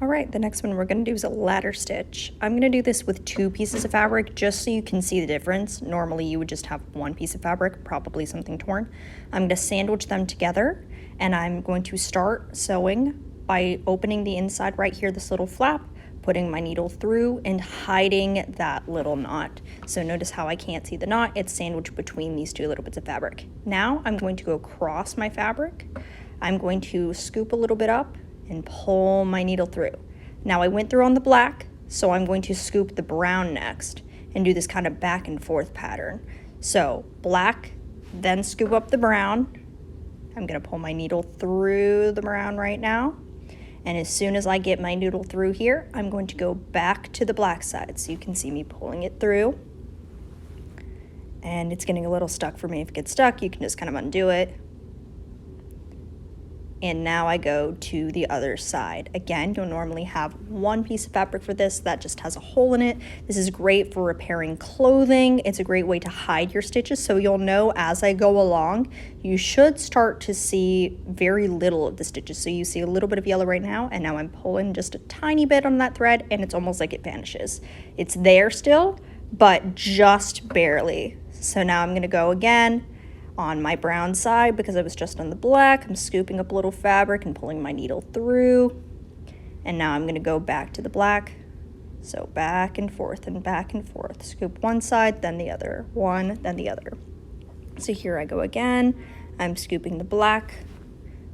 All right, the next one we're going to do is a ladder stitch. I'm going to do this with 2 pieces of fabric just so you can see the difference. Normally you would just have 1 piece of fabric, probably something torn. I'm going to sandwich them together, and I'm going to start sewing by opening the inside right here, this little flap, putting my needle through and hiding that little knot. So notice how I can't see the knot, it's sandwiched between these 2 little bits of fabric. Now I'm going to go across my fabric. I'm going to scoop a little bit up and pull my needle through. Now I went through on the black, so I'm going to scoop the brown next and do this kind of back and forth pattern. So black, then scoop up the brown. I'm gonna pull my needle through the brown right now. And as soon as I get my needle through here, I'm going to go back to the black side so you can see me pulling it through. And it's getting a little stuck for me. If it gets stuck, you can just kind of undo it. And now I go to the other side. Again, you'll normally have 1 piece of fabric for this that just has a hole in it. This is great for repairing clothing. It's a great way to hide your stitches, so you'll know as I go along. You should start to see very little of the stitches. So you see a little bit of yellow right now, and now I'm pulling just a tiny bit on that thread, and it's almost like it vanishes. It's there still, but just barely. So now I'm gonna go again on my brown side because I was just on the black. I'm scooping up a little fabric and pulling my needle through. And now I'm gonna go back to the black. So back and forth and back and forth. Scoop one side, then the other, one, then the other. So here I go again. I'm scooping the black,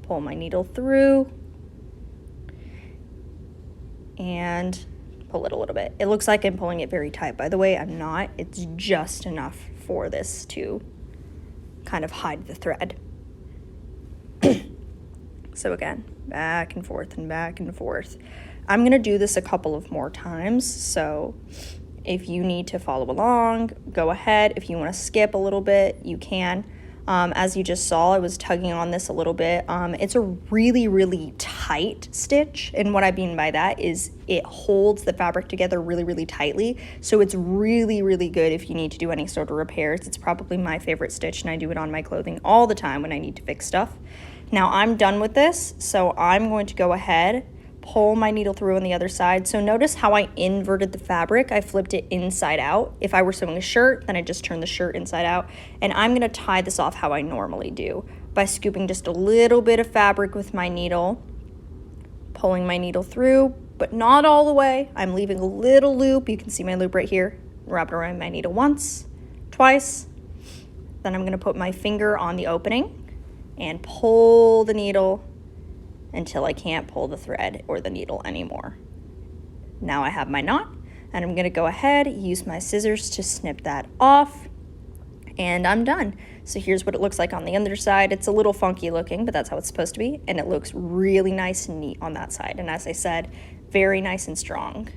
pull my needle through, and pull it a little bit. It looks like I'm pulling it very tight. By the way, I'm not. It's just enough for this to kind of hide the thread. So again, back and forth and back and forth. I'm gonna do this a couple of more times, so if you need to follow along, go ahead. If you want to skip a little bit, you can. As you just saw, I was tugging on this a little bit. It's a really, really tight stitch, and what I mean by that is it holds the fabric together really, really tightly. So it's really, really good if you need to do any sort of repairs. It's probably my favorite stitch, and I do it on my clothing all the time when I need to fix stuff. Now I'm done with this, so I'm going to go ahead, pull my needle through on the other side. So notice how I inverted the fabric. I flipped it inside out. If I were sewing a shirt, then I just turned the shirt inside out. And I'm gonna tie this off how I normally do, by scooping just a little bit of fabric with my needle, pulling my needle through, but not all the way. I'm leaving a little loop. You can see my loop right here. Wrap it around my needle once, twice. Then I'm gonna put my finger on the opening and pull the needle until I can't pull the thread or the needle anymore. Now I have my knot, and I'm gonna go ahead, use my scissors to snip that off, and I'm done. So here's what it looks like on the underside. It's a little funky looking, but that's how it's supposed to be, and it looks really nice and neat on that side. And as I said, very nice and strong.